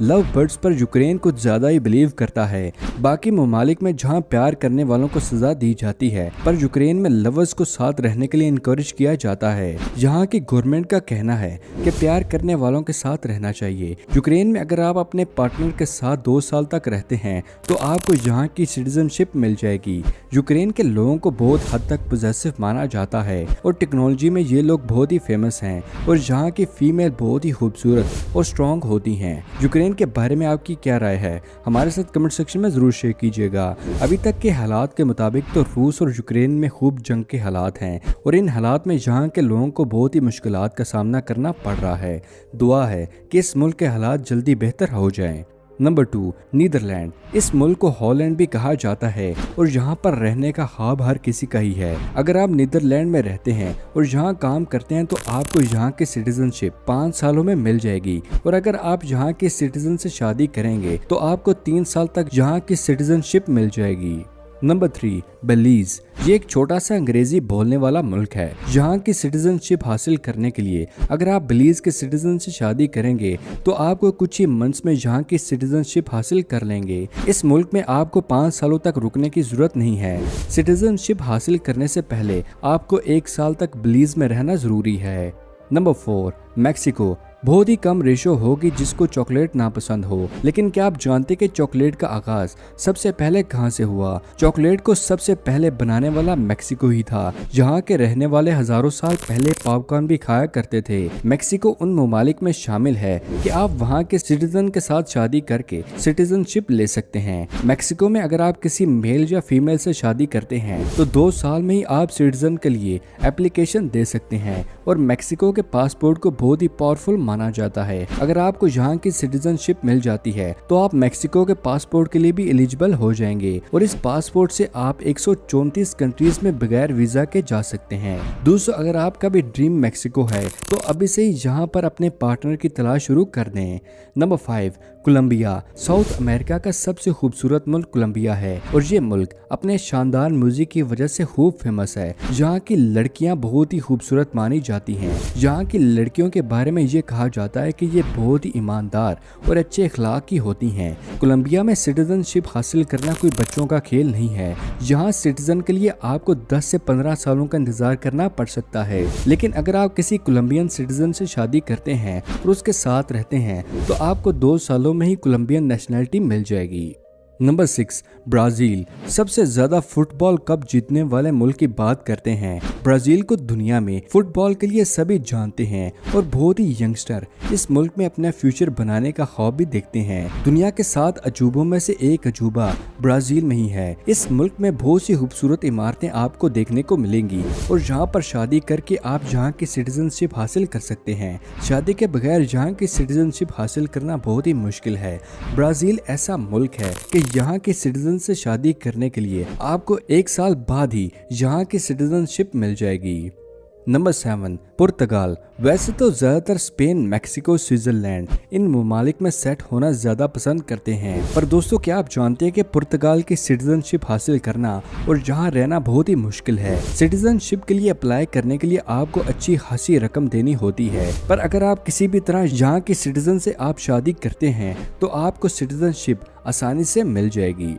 Love birds पर Ukraine कुछ ज्यादा ही बिलीव करता है। बाकी ममालिक में जहां प्यार करने वालों को सजा दी जाती है, पर यूक्रेन में लवर्स को साथ रहने के लिए इनकरेज किया जाता है। यहाँ की गवर्नमेंट का कहना है कि प्यार करने वालों के साथ रहना चाहिए। यूक्रेन में अगर आप अपने पार्टनर के साथ 2 साल तक रहते हैं तो आपको यहाँ की सिटीजनशिप मिल जाएगी। यूक्रेन के लोगों को बहुत हद तक पॉजिटिव माना जाता है और टेक्नोलॉजी में ये लोग बहुत ही फेमस हैं और यहाँ की फीमेल बहुत ही खूबसूरत और स्ट्रॉन्ग होती हैं। यूक्रेन के बारे में आपकी क्या राय है, हमारे साथ कमेंट सेक्शन में जरूर शेयर कीजिएगा। अभी तक के हालात के मुताबिक तो रूस और यूक्रेन में खूब जंग के हालात हैं और इन हालात में यहाँ के लोगों को बहुत ही मुश्किलात का सामना करना पड़ रहा है। दुआ है कि इस मुल्क के हालात जल्दी बेहतर हो जाएं। Number 2, Netherland. इस मुल्क को हॉलैंड भी कहा जाता है और यहाँ पर रहने का ख्वाब हर किसी का ही है। अगर आप नीदरलैंड में रहते हैं और यहाँ काम करते हैं तो आपको यहाँ की सिटीजनशिप 5 सालों में मिल जाएगी और अगर आप यहाँ के सिटीजन से शादी करेंगे तो आपको 3 साल तक यहाँ की सिटीजनशिप मिल जाएगी। नंबर 3, बेलीज। ये एक छोटा सा अंग्रेजी बोलने वाला मुल्क है। यहाँ की सिटीजनशिप हासिल करने के लिए अगर आप बेलीज के सिटीजन से शादी करेंगे तो आपको कुछ ही मंथ्स में यहाँ की सिटीजनशिप हासिल कर लेंगे। इस मुल्क में आपको 5 सालों तक रुकने की जरूरत नहीं है। सिटीजनशिप हासिल करने से पहले आपको 1 साल तक बेलीज में रहना जरूरी है। Number 4, Mexico. बहुत ही कम रेशो होगी जिसको चॉकलेट नापसंद हो, लेकिन क्या आप जानते कि चॉकलेट का आगाज सबसे पहले कहां से हुआ? चॉकलेट को सबसे पहले बनाने वाला मैक्सिको ही था। यहाँ के रहने वाले हजारों साल पहले पॉपकॉर्न भी खाया करते थे। मैक्सिको उन ममालिक में शामिल है कि आप वहाँ के सिटीजन के साथ शादी करके सिटीजनशिप ले सकते हैं। मैक्सिको में अगर आप किसी मेल या फीमेल से शादी करते हैं तो 2 साल में ही आप सिटीजन के लिए एप्लीकेशन दे सकते हैं और मैक्सिको के पासपोर्ट को बहुत ही पावरफुल माना जाता है। अगर आपको यहाँ की सिटीजनशिप मिल जाती है तो आप मैक्सिको के पासपोर्ट के लिए भी एलिजिबल हो जाएंगे और इस पासपोर्ट से आप 134 कंट्रीज में बगैर वीजा के जा सकते हैं। दोस्तों, अगर आपका भी ड्रीम मैक्सिको है तो अभी से ही यहाँ पर अपने पार्टनर की तलाश शुरू कर दें। Number 5, Colombia. साउथ अमेरिका का सबसे खूबसूरत मुल्क कोलंबिया है और ये मुल्क अपने शानदार म्यूजिक की वजह से खूब फेमस है। यहाँ की लड़कियाँ बहुत ही खूबसूरत मानी जाती हैं। यहाँ की लड़कियों के बारे में ये कहा जाता है कि ये बहुत ही ईमानदार और अच्छे अखलाक की होती हैं। कोलंबिया में सिटीजनशिप हासिल करना कोई बच्चों का खेल नहीं है। यहाँ सिटीजन के लिए आपको 10 से 15 सालों का इंतजार करना पड़ सकता है, लेकिन अगर आप किसी कोलंबियन सिटीजन से शादी करते हैं और उसके साथ रहते हैं तो आपको 2 सालों में ही कोलंबियन नेशनलिटी मिल जाएगी। Number 6, Brazil. सबसे ज्यादा फुटबॉल कप जीतने वाले मुल्क की बात करते हैं। ब्राजील को दुनिया में फुटबॉल के लिए सभी जानते हैं और बहुत ही यंगस्टर इस मुल्क में अपना फ्यूचर बनाने का ख्वाब भी देखते हैं। दुनिया के 7 अजूबों में से एक अजूबा ब्राजील में ही है। इस मुल्क में बहुत सी खूबसूरत इमारतें आपको देखने को मिलेंगी और यहाँ पर शादी करके आप यहाँ की सिटीजनशिप हासिल कर सकते हैं। शादी के बगैर यहाँ की सिटीजनशिप हासिल करना बहुत ही मुश्किल है। ब्राजील ऐसा मुल्क है कि यहाँ के सिटीजन से शादी करने के लिए आपको 1 साल बाद ही यहाँ की सिटीजनशिप मिल जाएगी। नंबर 7, पुर्तगाल। वैसे तो ज्यादातर स्पेन, मैक्सिको, स्विट्जरलैंड इन ममालिक में सेट होना ज्यादा पसंद करते हैं, पर दोस्तों क्या आप जानते हैं कि पुर्तगाल की सिटीजनशिप हासिल करना और यहाँ रहना बहुत ही मुश्किल है। सिटीजनशिप के लिए अप्लाई करने के लिए आपको अच्छी खासी रकम देनी होती है, पर अगर आप किसी भी तरह यहाँ की सिटीजन से आप शादी करते हैं तो आपको सिटीजनशिप आसानी से मिल जाएगी।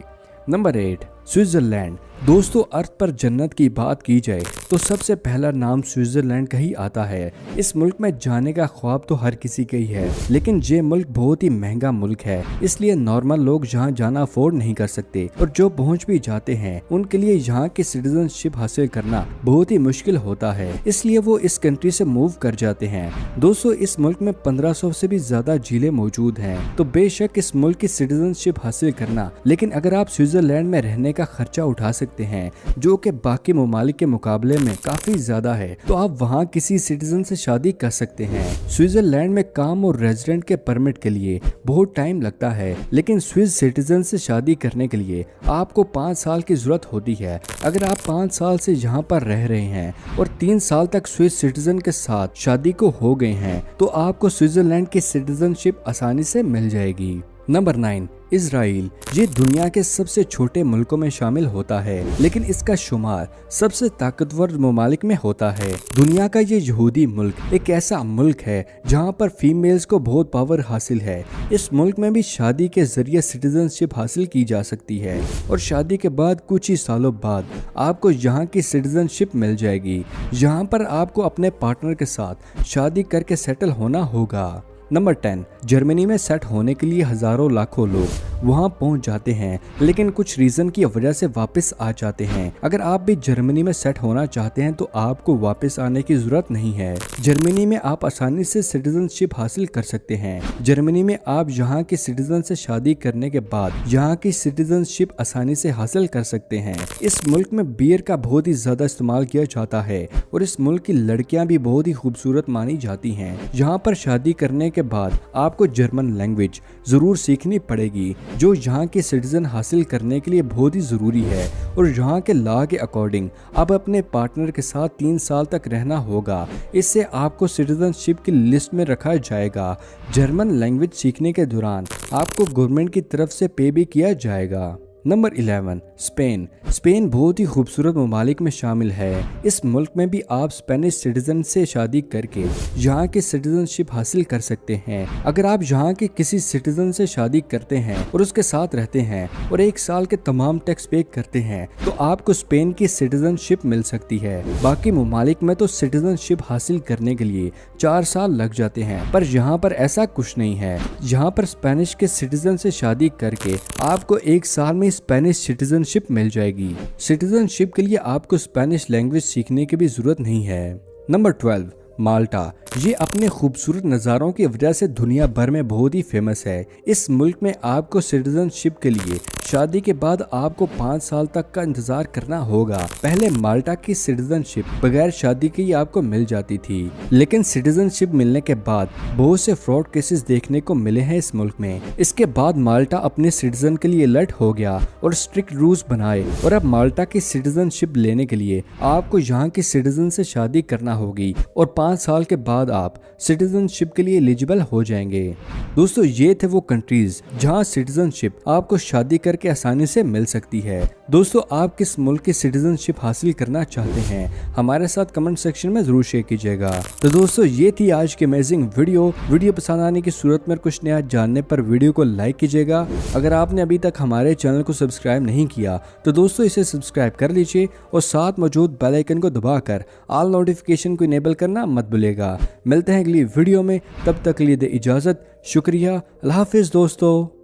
Number 8, Switzerland. दोस्तों, अर्थ पर जन्नत की बात की जाए तो सबसे पहला नाम स्विट्जरलैंड का ही आता है। इस मुल्क में जाने का ख्वाब तो हर किसी का ही है, लेकिन ये मुल्क बहुत ही महंगा मुल्क है, इसलिए नॉर्मल लोग यहाँ जाना अफोर्ड नहीं कर सकते और जो पहुँच भी जाते हैं उनके लिए यहाँ की सिटीजनशिप हासिल करना बहुत ही मुश्किल होता है, इसलिए वो इस कंट्री से मूव कर जाते हैं। दोस्तों, इस मुल्क में 1500 से भी ज्यादा झीलें मौजूद हैं, तो बेशक इस मुल्क की सिटीजनशिप हासिल करना, लेकिन अगर आप स्विट्जरलैंड में रहने का खर्चा उठा सकते हैं जो कि बाकी ममालिक के मुकाबले में काफी ज्यादा है, तो आप वहाँ किसी सिटीजन से शादी कर सकते हैं। स्विट्जरलैंड में काम और रेजिडेंट के परमिट के लिए बहुत टाइम लगता है, लेकिन स्विस सिटीजन से शादी करने के लिए आपको 5 साल की जरूरत होती है। अगर आप 5 साल से यहाँ पर रह रहे हैं और 3 साल तक स्विस सिटीजन के साथ शादी को हो गए हैं तो आपको स्विट्जरलैंड की सिटीजनशिप आसानी से मिल जाएगी। नंबर 9, इजराइल ये दुनिया के सबसे छोटे मुल्कों में शामिल होता है, लेकिन इसका शुमार सबसे ताकतवर ममालिक में होता है। दुनिया का ये यहूदी मुल्क एक ऐसा मुल्क है जहाँ पर फीमेल्स को बहुत पावर हासिल है। इस मुल्क में भी शादी के जरिए सिटीजनशिप हासिल की जा सकती है और शादी के बाद कुछ ही सालों बाद आपको यहाँ की सिटीजनशिप मिल जाएगी। यहाँ पर आपको अपने पार्टनर के साथ शादी करके सेटल होना होगा। नंबर 10, जर्मनी में सेट होने के लिए हजारों लाखों लोग वहां पहुंच जाते हैं, लेकिन कुछ रीजन की वजह से वापस आ जाते हैं। अगर आप भी जर्मनी में सेट होना चाहते हैं तो आपको वापस आने की जरूरत नहीं है। जर्मनी में आप आसानी से सिटीजनशिप हासिल कर सकते हैं। जर्मनी में आप यहाँ के सिटीजन से शादी करने के बाद यहाँ की सिटीजनशिप आसानी से हासिल कर सकते हैं। इस मुल्क में बियर का बहुत ही ज्यादा इस्तेमाल किया जाता है और इस मुल्क की लड़कियां भी बहुत ही खूबसूरत मानी जाती हैं। यहाँ पर शादी करने के बाद आपको जर्मन लैंग्वेज जरूर सीखनी पड़ेगी, जो यहाँ के सिटीजन हासिल करने के लिए बहुत ही जरूरी है। और यहाँ के लॉ के अकॉर्डिंग आप अपने पार्टनर के साथ 3 साल तक रहना होगा। इससे आपको सिटीजनशिप की लिस्ट में रखा जाएगा। जर्मन लैंग्वेज सीखने के दौरान आपको गवर्नमेंट की तरफ से पे भी किया जाएगा। Number 11, Spain. स्पेन बहुत ही खूबसूरत ममालिक में शामिल है। इस मुल्क में भी आप स्पेनिश सिटीजन से शादी करके यहाँ की सिटीजनशिप हासिल कर सकते हैं। अगर आप यहाँ के किसी सिटीजन से शादी करते हैं और उसके साथ रहते हैं और 1 साल के तमाम टैक्स पे करते हैं तो आपको स्पेन की सिटीजनशिप मिल सकती है। बाकी ममालिक में तो सिटीजनशिप हासिल करने के लिए 4 साल लग जाते हैं, पर यहाँ पर ऐसा कुछ नहीं है। यहाँ पर स्पेनिश के सिटीजन से शादी करके आपको 1 साल में स्पेनिश सिटीजनशिप मिल जाएगी। सिटीजनशिप के लिए आपको स्पेनिश लैंग्वेज सीखने की भी जरूरत नहीं है। नंबर 12, माल्टा। ये अपने खूबसूरत नज़ारों की वजह से दुनिया भर में बहुत ही फेमस है। इस मुल्क में आपको सिटीजनशिप के लिए शादी के बाद आपको 5 साल तक का इंतजार करना होगा। पहले माल्टा की सिटीजनशिप बगैर शादी के ही आपको मिल जाती थी, लेकिन सिटीजनशिप मिलने के बाद बहुत से फ्रॉड केसेस देखने को मिले हैं इस मुल्क में। इसके बाद माल्टा अपने सिटीजन के लिए अलर्ट हो गया और स्ट्रिक्ट रूल्स बनाए और अब माल्टा की सिटीजनशिप लेने के लिए आपको यहाँ की सिटीजन से शादी करना होगी और 5 साल के बाद आप सिटीजनशिप के लिए एलिजिबल हो जाएंगे। दोस्तों, ये थे वो कंट्रीज जहां सिटीजनशिप आपको शादी करके आसानी से मिल सकती है। दोस्तों, आप किस मुल्क की सिटीजनशिप हासिल करना चाहते हैं हमारे साथ कमेंट सेक्शन में जरूर शेयर कीजिएगा। तो दोस्तों, ये थी आज की अमेजिंग वीडियो पसंद आने की सूरत में कुछ नया जानने पर वीडियो को लाइक कीजिएगा। अगर आपने अभी तक हमारे चैनल को सब्सक्राइब नहीं किया तो दोस्तों इसे सब्सक्राइब कर लीजिए और साथ मौजूद बेल आइकन को दबाकर ऑल नोटिफिकेशन को इनेबल करना मत भूलिएगा। मिलते हैं अगली वीडियो में, तब तक के लिए दे इजाजत। शुक्रिया। अल्लाह हाफिज दोस्तों।